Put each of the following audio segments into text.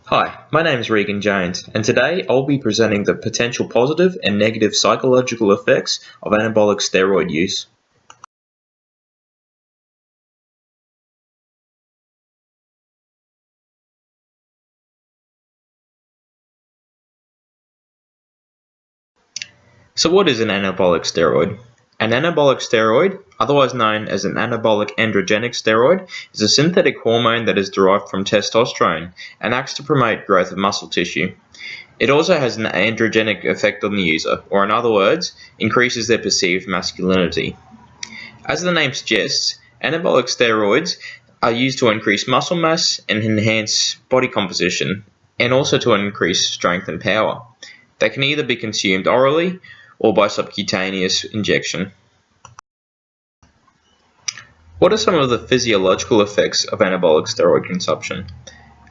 Hi, my name is Regan Jones, and today I'll be presenting the potential positive and negative psychological effects of anabolic steroid use. So what is an anabolic steroid? An anabolic steroid, otherwise known as an anabolic androgenic steroid, is a synthetic hormone that is derived from testosterone and acts to promote growth of muscle tissue. It also has an androgenic effect on the user, or in other words, increases their perceived masculinity. As the name suggests, anabolic steroids are used to increase muscle mass and enhance body composition, and also to increase strength and power. They can either be consumed orally or by subcutaneous injection. What are some of the physiological effects of anabolic steroid consumption?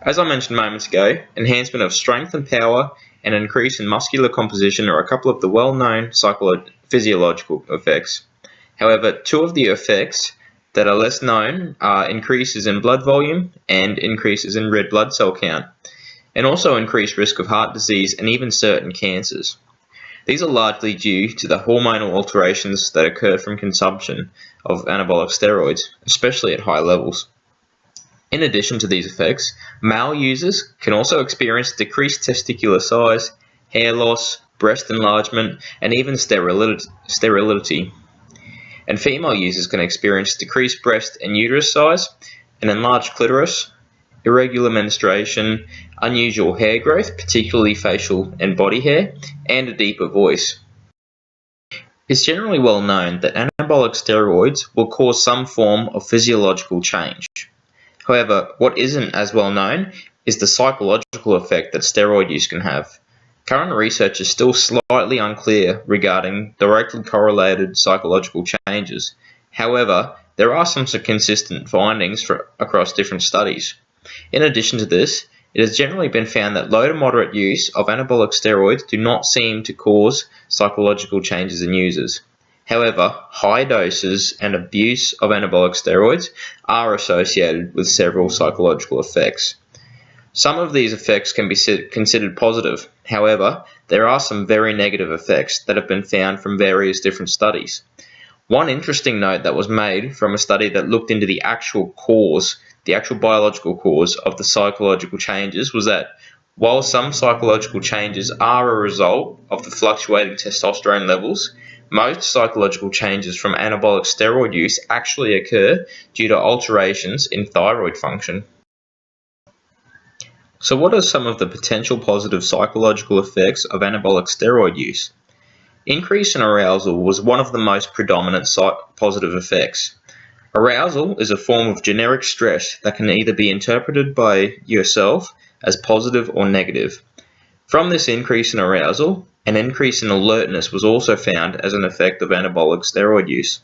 As I mentioned moments ago, enhancement of strength and power and an increase in muscular composition are a couple of the well-known physiological effects. However, two of the effects that are less known are increases in blood volume and increases in red blood cell count, and also increased risk of heart disease and even certain cancers. These are largely due to the hormonal alterations that occur from consumption of anabolic steroids, especially at high levels. In addition to these effects, male users can also experience decreased testicular size, hair loss, breast enlargement, and even sterility. And female users can experience decreased breast and uterus size, an enlarged clitoris, irregular menstruation, unusual hair growth, particularly facial and body hair, and a deeper voice. It's generally well known that anabolic steroids will cause some form of physiological change. However, what isn't as well known is the psychological effect that steroid use can have. Current research is still slightly unclear regarding directly correlated psychological changes. However, there are some consistent findings across different studies. In addition to this, it has generally been found that low to moderate use of anabolic steroids do not seem to cause psychological changes in users. However, high doses and abuse of anabolic steroids are associated with several psychological effects. Some of these effects can be considered positive. However, there are some very negative effects that have been found from various different studies. One interesting note that was made from a study that looked into the actual biological cause of the psychological changes was that while some psychological changes are a result of the fluctuating testosterone levels, most psychological changes from anabolic steroid use actually occur due to alterations in thyroid function. So what are some of the potential positive psychological effects of anabolic steroid use? Increase in arousal was one of the most predominant positive effects. Arousal is a form of generic stress that can either be interpreted by yourself as positive or negative. From this increase in arousal, an increase in alertness was also found as an effect of anabolic steroid use.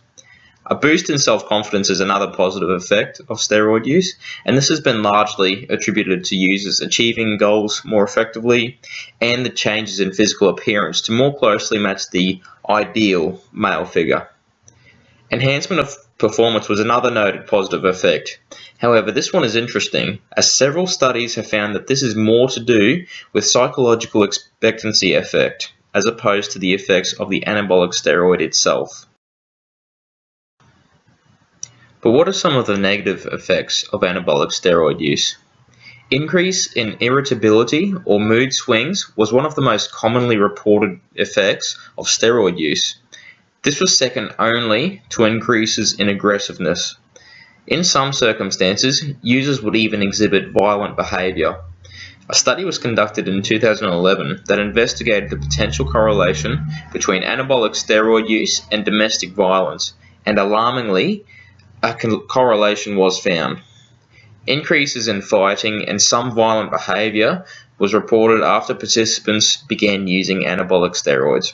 A boost in self-confidence is another positive effect of steroid use, and this has been largely attributed to users achieving goals more effectively and the changes in physical appearance to more closely match the ideal male figure. Enhancement of performance was another noted positive effect. However, this one is interesting, as several studies have found that this is more to do with psychological expectancy effect, as opposed to the effects of the anabolic steroid itself. But what are some of the negative effects of anabolic steroid use? Increase in irritability or mood swings was one of the most commonly reported effects of steroid use. This was second only to increases in aggressiveness. In some circumstances, users would even exhibit violent behavior. A study was conducted in 2011 that investigated the potential correlation between anabolic steroid use and domestic violence, and alarmingly, a correlation was found. Increases in fighting and some violent behavior was reported after participants began using anabolic steroids.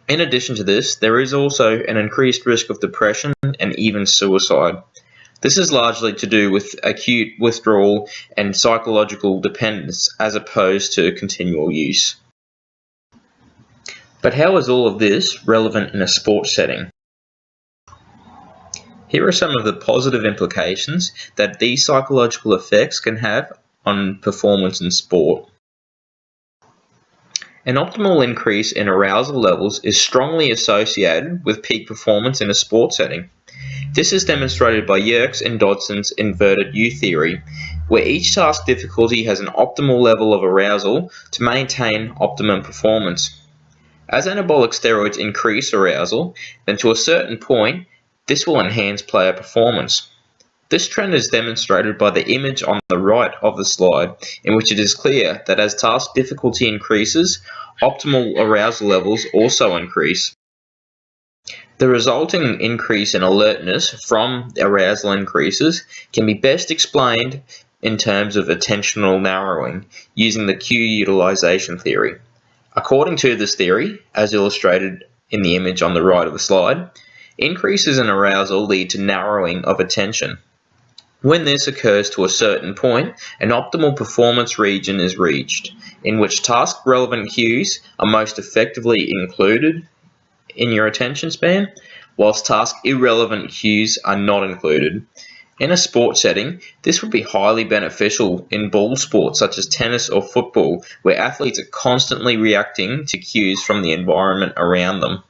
In addition to this, there is also an increased risk of depression and even suicide. This is largely to do with acute withdrawal and psychological dependence as opposed to continual use. But how is all of this relevant in a sports setting? Here are some of the positive implications that these psychological effects can have on performance in sport. An optimal increase in arousal levels is strongly associated with peak performance in a sport setting. This is demonstrated by Yerkes and Dodson's inverted U theory, where each task difficulty has an optimal level of arousal to maintain optimum performance. As anabolic steroids increase arousal, then to a certain point, this will enhance player performance. This trend is demonstrated by the image on the right of the slide, in which it is clear that as task difficulty increases, optimal arousal levels also increase. The resulting increase in alertness from arousal increases can be best explained in terms of attentional narrowing using the cue utilization theory. According to this theory, as illustrated in the image on the right of the slide, increases in arousal lead to narrowing of attention. When this occurs to a certain point, an optimal performance region is reached, in which task-relevant cues are most effectively included in your attention span, whilst task-irrelevant cues are not included. In a sport setting, this would be highly beneficial in ball sports such as tennis or football, where athletes are constantly reacting to cues from the environment around them.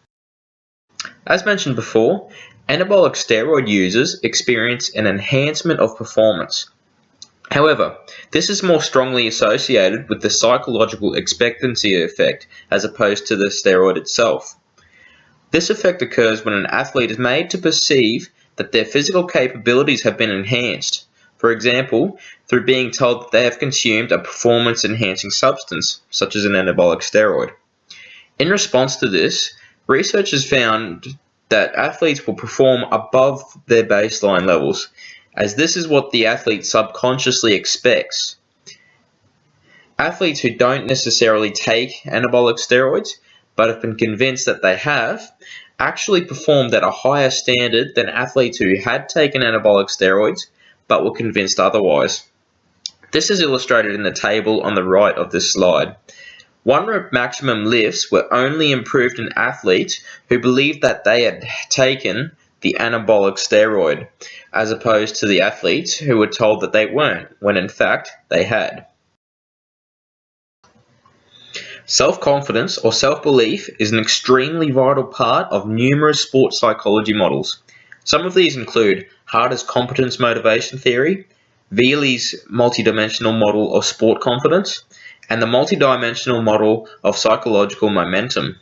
As mentioned before, anabolic steroid users experience an enhancement of performance. However, this is more strongly associated with the psychological expectancy effect as opposed to the steroid itself. This effect occurs when an athlete is made to perceive that their physical capabilities have been enhanced, for example, through being told that they have consumed a performance-enhancing substance, such as an anabolic steroid. In response to this, researchers found that athletes will perform above their baseline levels, as this is what the athlete subconsciously expects. Athletes who don't necessarily take anabolic steroids, but have been convinced that they have, actually performed at a higher standard than athletes who had taken anabolic steroids, but were convinced otherwise. This is illustrated in the table on the right of this slide. 1 rep maximum lifts were only improved in athletes who believed that they had taken the anabolic steroid, as opposed to the athletes who were told that they weren't, when in fact they had. Self-confidence or self-belief is an extremely vital part of numerous sports psychology models. Some of these include Harder's competence motivation theory, Veely's multidimensional model of sport confidence, and the multidimensional model of psychological momentum.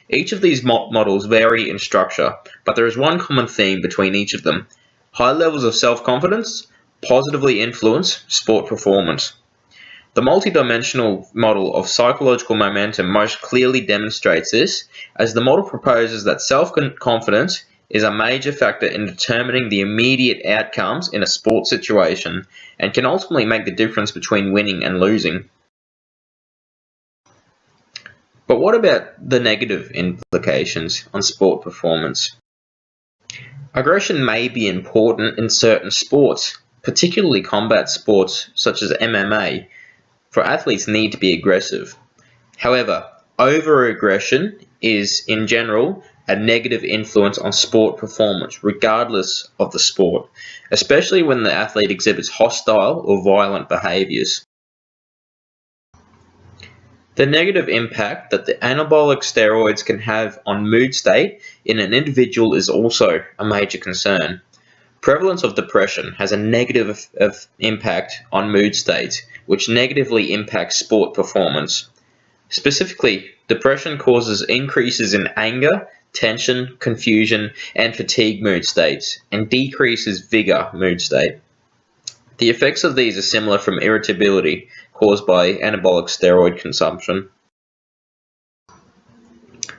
Each of these models vary in structure, but there is one common theme between each of them. High levels of self-confidence positively influence sport performance. The multidimensional model of psychological momentum most clearly demonstrates this, as the model proposes that self-confidence is a major factor in determining the immediate outcomes in a sport situation and can ultimately make the difference between winning and losing. But what about the negative implications on sport performance? Aggression may be important in certain sports, particularly combat sports such as MMA, for athletes need to be aggressive. However, over-aggression is, in general, a negative influence on sport performance, regardless of the sport, especially when the athlete exhibits hostile or violent behaviors. The negative impact that the anabolic steroids can have on mood state in an individual is also a major concern. Prevalence of depression has a negative impact on mood states, which negatively impacts sport performance. Specifically, depression causes increases in anger, tension, confusion, and fatigue mood states, and decreases vigor mood state. The effects of these are similar from irritability caused by anabolic steroid consumption.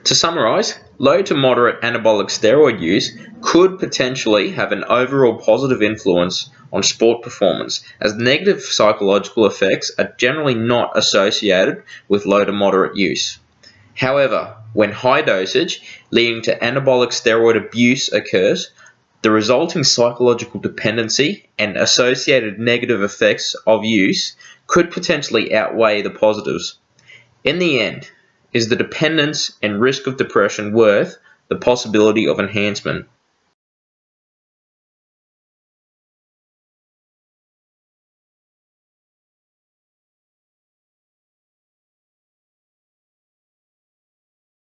To summarize, low to moderate anabolic steroid use could potentially have an overall positive influence on sport performance, as negative psychological effects are generally not associated with low to moderate use. However, when high dosage leading to anabolic steroid abuse occurs, the resulting psychological dependency and associated negative effects of use could potentially outweigh the positives. In the end, is the dependence and risk of depression worth the possibility of enhancement?